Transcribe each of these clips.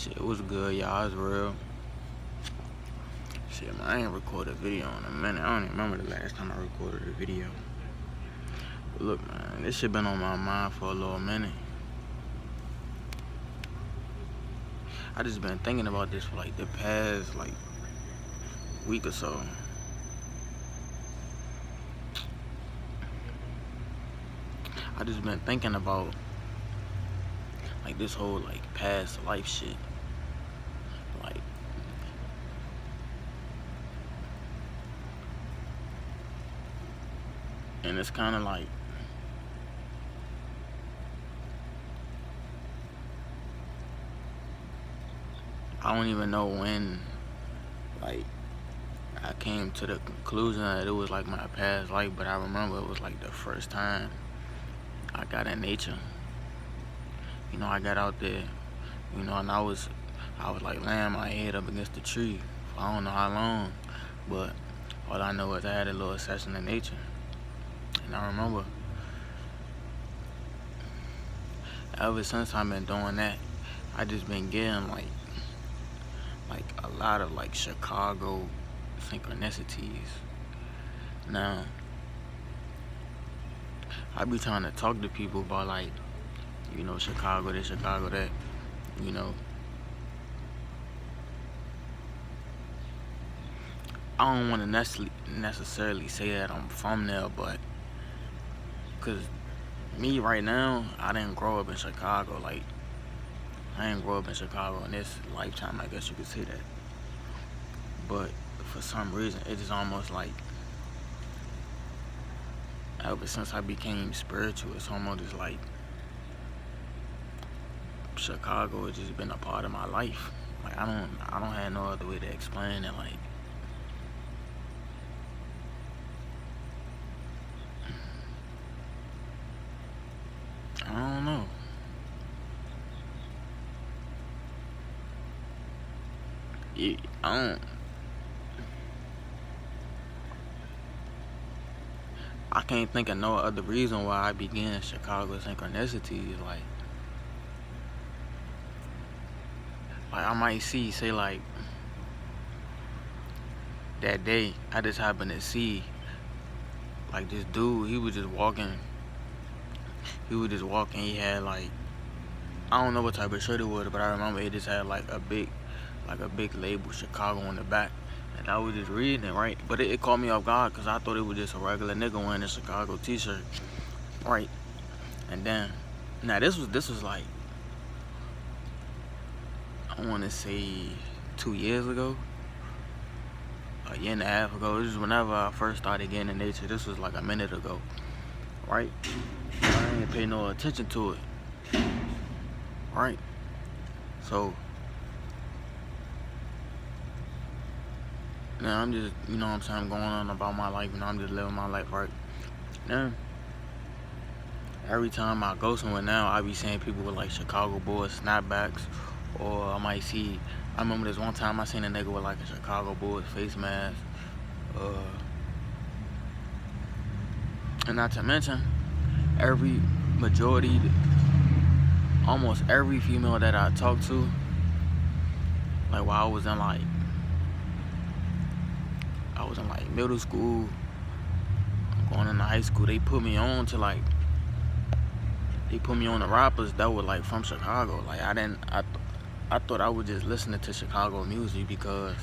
Shit was good, y'all. It's real. Shit, man, I ain't recorded a video in a minute. I don't even remember the last time I recorded a video. But look, man, this shit been on my mind for a little minute. I just been thinking about this for like the past week or so. I just been thinking about like this whole past life shit. And it's kind of like I don't even know when I came to the conclusion that it was like my past life, but I remember it was like the first time I got in nature. You know, I got out there, you know, and I was like laying my head up against the tree for I don't know how long, but all I know is I had a little session in nature. And I remember ever since I've been doing that, I just been getting like a lot of Chicago synchronicities. Now, I be trying to talk to people about you know, Chicago this, Chicago that, you know. I don't want to necessarily say that I'm from there, but cause me right now, I didn't grow up in Chicago. I didn't grow up in Chicago in this lifetime, I guess you could say that. But for some reason, it just almost ever since I became spiritual, it's almost just like Chicago has just been a part of my life. I don't have no other way to explain it. I don't know. I can't think of no other reason why I began Chicago synchronicities. I might say that day I just happened to see this dude. He was just walking. He had I don't know what type of shirt it was, but I remember it just had a big label Chicago on the back. And I was just reading it, right? But it caught me off guard because I thought it was just a regular nigga wearing a Chicago t-shirt, right? And then, now this was I want to say 2 years ago, a year and a half ago. This is whenever I first started getting in nature. This was a minute ago, right? I didn't pay no attention to it, right? So now I'm just, you know what I'm saying, I'm going on about my life, and I'm just living my life, right? Now, every time I go somewhere now, I be seeing people with Chicago Bulls snapbacks, or I remember this one time I seen a nigga with a Chicago Bulls face mask, and not to mention, almost every female that I talked to, while I was in middle school, going into high school, they put me on to the rappers that were from Chicago. I thought I was just listening to Chicago music because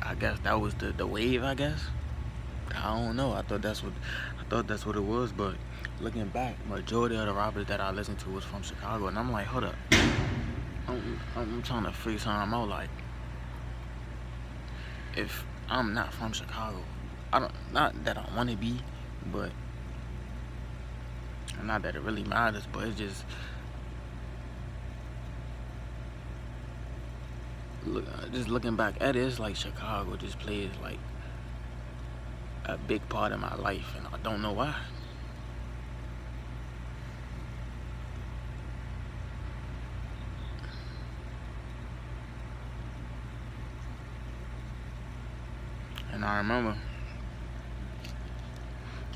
I guess that was the wave, I guess. I don't know. I thought that's what it was, but looking back, majority of the rappers that I listened to was from Chicago, and I'm like, hold up. I'm trying to figure something out. If I'm not from Chicago, not that I want to be, but not that it really matters, but it's just looking back at it, it's Chicago just plays a big part of my life, and I don't know why. And I remember,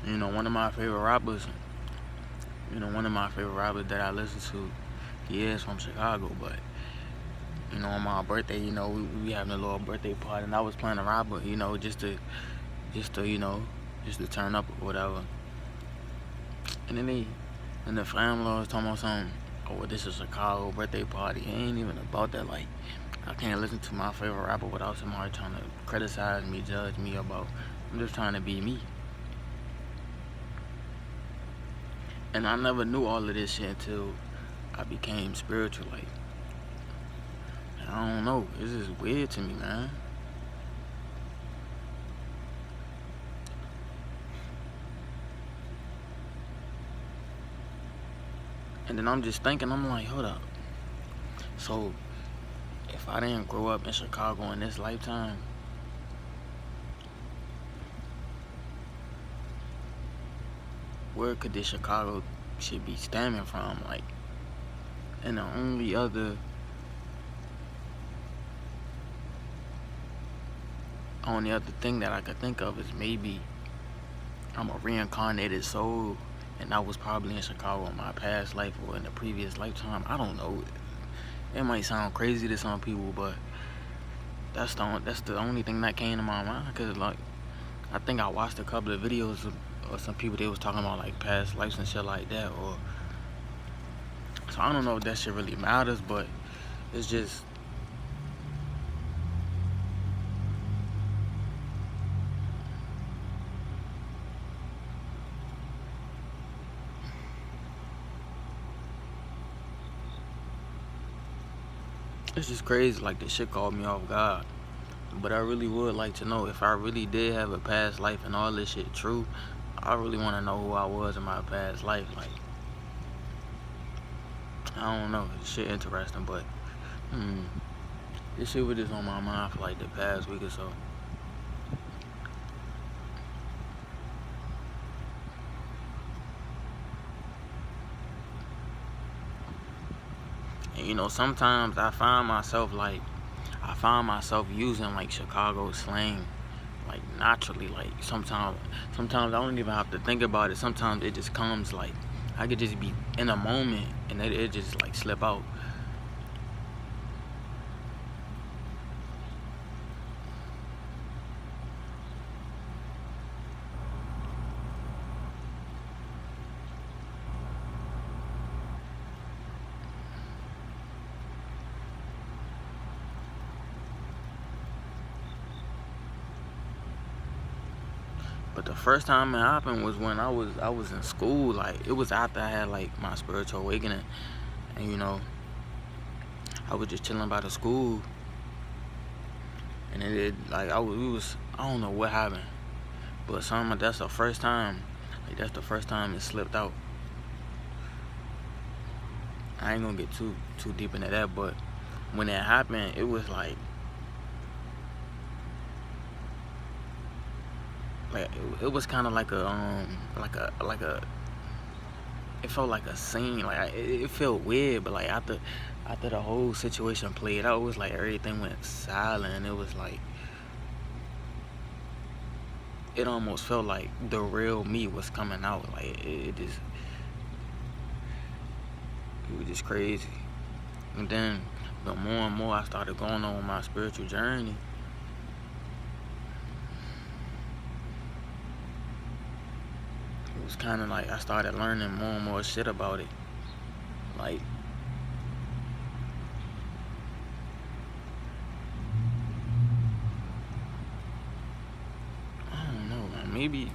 you know, one of my favorite rappers that I listen to, He is from Chicago, but you know, on my birthday, you know, we having a little birthday party, and I was planning to rob, but you know, just to, you know, just to turn up or whatever. And then the family was talking about something. Oh, this is a Chicago birthday party. It ain't even about that. Like, I can't listen to my favorite rapper without somebody trying to criticize me, judge me about. I'm just trying to be me. And I never knew all of this shit until I became spiritual. Like, I don't know. It's just weird to me, man. And then I'm just thinking, I'm like, hold up. So, if I didn't grow up in Chicago in this lifetime, where could this Chicago shit be stemming from? Like, and the only other thing that I could think of is maybe I'm a reincarnated soul, and I was probably in Chicago in my past life or in the previous lifetime. I don't know. It might sound crazy to some people, but that's the only thing that came to my mind. Cause like, I think I watched a couple of videos of some people, they was talking about like past lives and shit like that. Or so I don't know if that shit really matters, but it's just. It's just crazy, like this shit caught me off guard. But I really would like to know if I really did have a past life and all this shit true. I really want to know who I was in my past life. Like, I don't know, this shit interesting, but this shit was just on my mind for like the past week or so. And you know, sometimes I find myself using like Chicago slang, like naturally. Like sometimes I don't even have to think about it. Sometimes it just comes. Like I could just be in a moment and it just like slip out. But the first time it happened was when I was in school. Like it was after I had like my spiritual awakening, and you know, I was just chilling by the school, and I don't know what happened, but that's the first time. Like that's the first time it slipped out. I ain't gonna get too deep into that, but when it happened, it was like it was kind of like a it felt like a scene. Like it felt weird, but like after the whole situation played out, it was like everything went silent, and it was like it almost felt like the real me was coming out. Like it was just crazy. And then the more and more I started going on my spiritual journey, it was kind of like I started learning more and more shit about it. Like, I don't know, man. Maybe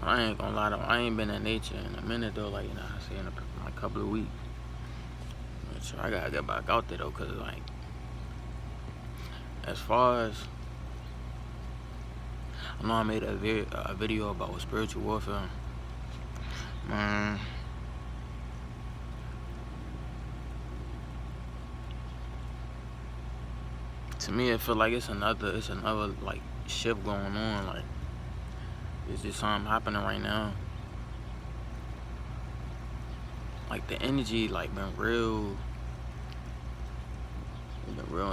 I ain't gonna lie though, I ain't been in nature in a minute though, like, you know, I say in a couple of weeks. So I gotta get back out there though, cause like, as far as, I know I made a video about spiritual warfare. Man, to me it feel like it's another like shift going on. Like it's just something happening right now. Like the energy like been real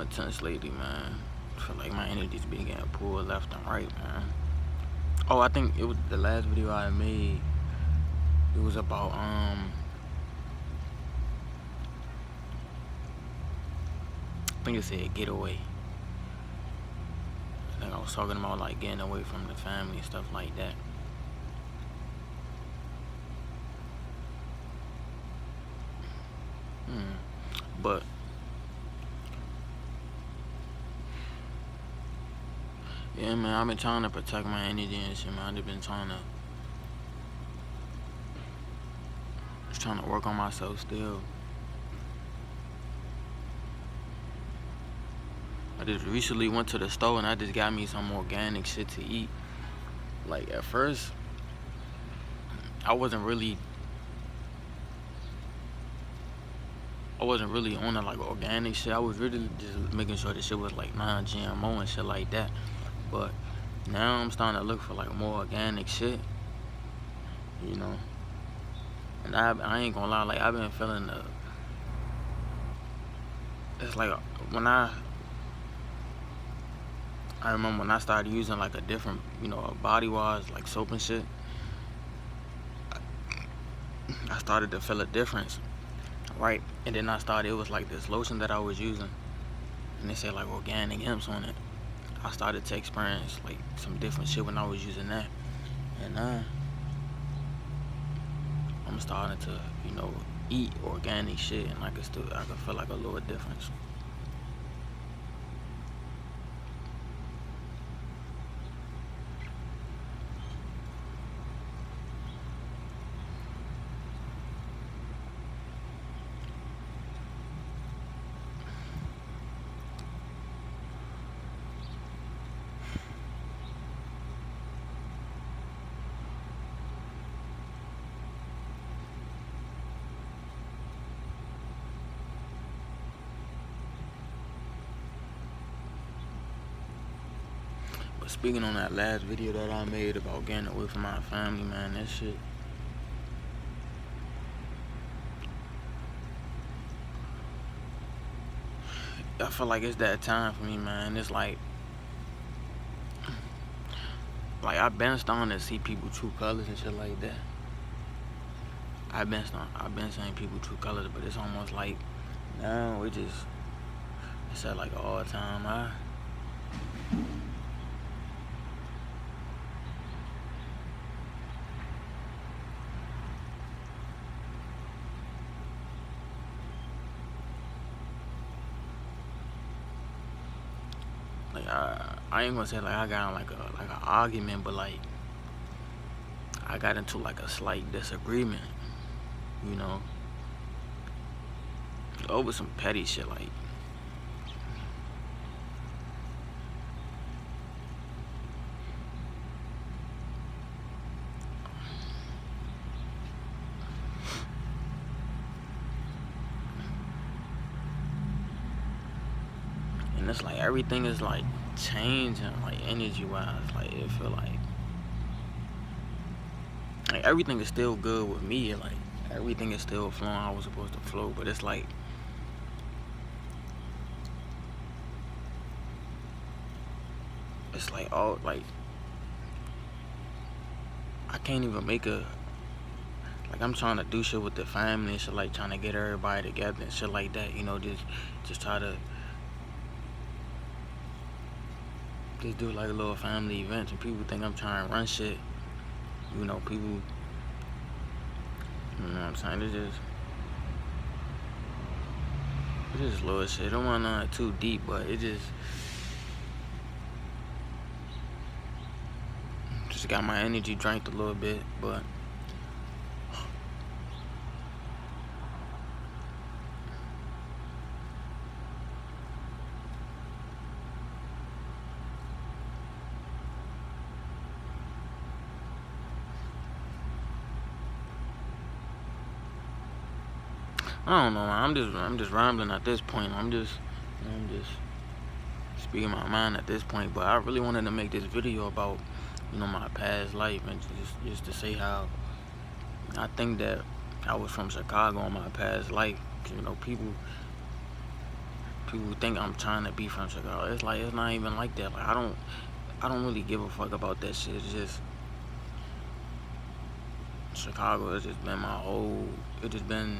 intense lately, man. I feel like my energy's been getting pulled left and right, man. Oh, I think it was the last video I made. It was about I think it said getaway. I think I was talking about like getting away from the family and stuff like that. But yeah, man, I've been trying to protect my energy and shit, man. I've been trying to work on myself still. I just recently went to the store and I just got me some organic shit to eat. Like at first, I wasn't really on the like organic shit. I was really just making sure the shit was like non-GMO and shit like that. But now I'm starting to look for like more organic shit, you know. And I ain't gonna lie, like I've been feeling it's like when I remember when I started using like a different, a body wash, like soap and shit, I started to feel a difference, right? And then it was like this lotion that I was using, and they said like organic hemp on it. I started to experience like some different shit when I was using that, and I'm starting to, eat organic shit, and I can feel like a little difference. But speaking on that last video that I made about getting away from my family, man, that shit, I feel like it's that time for me, man. It's like I've been starting to see people true colors and shit like that. I've been seeing people true colors, but it's almost like now it's at like an all-time high. Like I ain't gonna say like I got in like an argument, but like I got into like a slight disagreement, over some petty shit. Like and it's like everything is like changing, like energy wise. Like it feel like everything is still good with me. Like everything is still flowing how it was supposed to flow, but it's like all like I can't even make like I'm trying to do shit with the family and shit, like trying to get everybody together and shit like that, just try to just do like a little family event, and people think I'm trying to run shit. People, you know what I'm saying? It's just little shit. I don't want nothing too deep, but it just got my energy drained a little bit, but I don't know, man. I'm just rambling at this point. I'm just speaking my mind at this point. But I really wanted to make this video about, my past life, and just to say how I think that I was from Chicago in my past life. People think I'm trying to be from Chicago. It's like, it's not even like that. Like, I don't really give a fuck about that shit. It's just Chicago has just been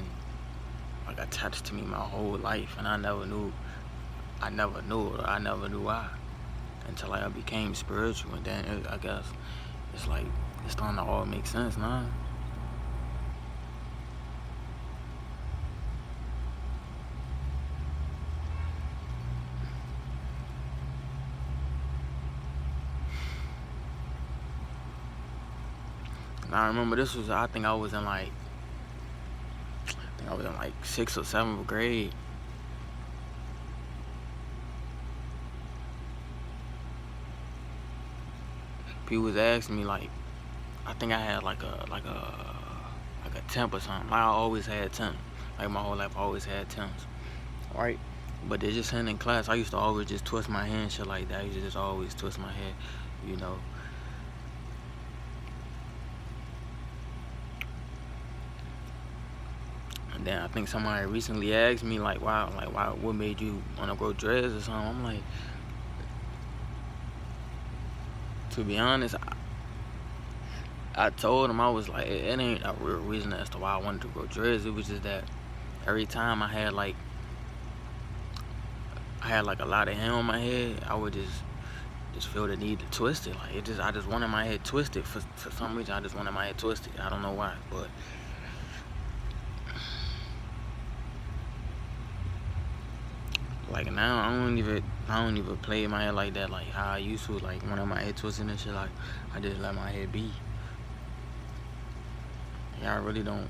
like attached to me my whole life, and I never knew why until like I became spiritual, and then I guess it's like it's starting to all make sense now. I remember I think I was in like 6th or 7th grade. People was asking me, like, I think I had like a 10th or something. I always had 10. Like my whole life I always had 10s. Right? But they just in class, I used to always just twist my head and shit like that. I used to just always twist my head, And then I think somebody recently asked me, like, what made you want to grow dreads or something? I'm like, to be honest, I told him, I was like, it ain't a real reason as to why I wanted to grow dreads. It was just that every time I had like a lot of hair on my head, I would just feel the need to twist it. Like I just wanted my head twisted for some reason. I just wanted my head twisted. I don't know why, but like now I don't even play my hair like that, like how I used to. Like when my head twisted and shit, like I just let my head be. Yeah, I really don't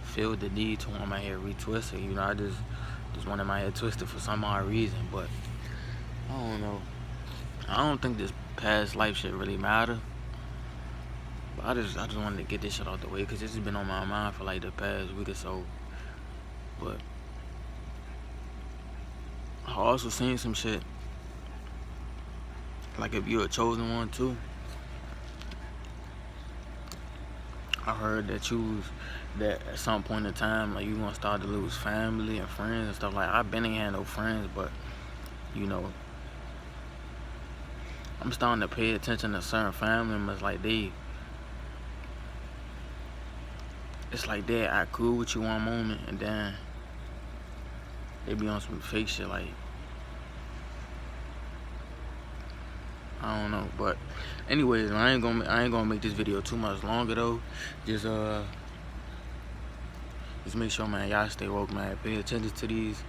feel the need to want my hair retwisted. I just wanted my head twisted for some odd reason. But I don't know. I don't think this past life shit really matter. But I just wanted to get this shit out the way, because this has been on my mind for like the past week or so. But I also seen some shit, like if you're a chosen one too. I heard that at some point in time, like, you gonna start to lose family and friends and stuff. Like, I've been ain't had no friends, but I'm starting to pay attention to certain family members. Like it's like they act cool with you one moment, and then they be on some fake shit. Like, I don't know. But anyways, I ain't gonna make this video too much longer though. Just make sure, man, y'all stay woke, man. Pay attention to these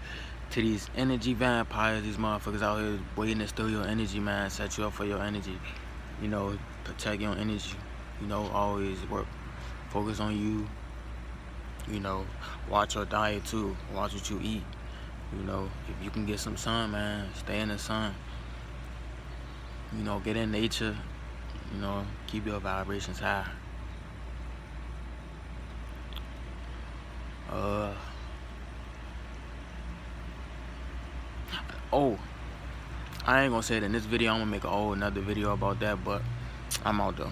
energy vampires, these motherfuckers out here waiting to steal your energy, man. Set you up for your energy. Protect your energy. Always focus on you. Watch your diet too. Watch what you eat. If you can get some sun, man, stay in the sun. Get in nature. Keep your vibrations high. Oh, I ain't gonna say it in this video. I'm gonna make a whole another video about that, but I'm out though.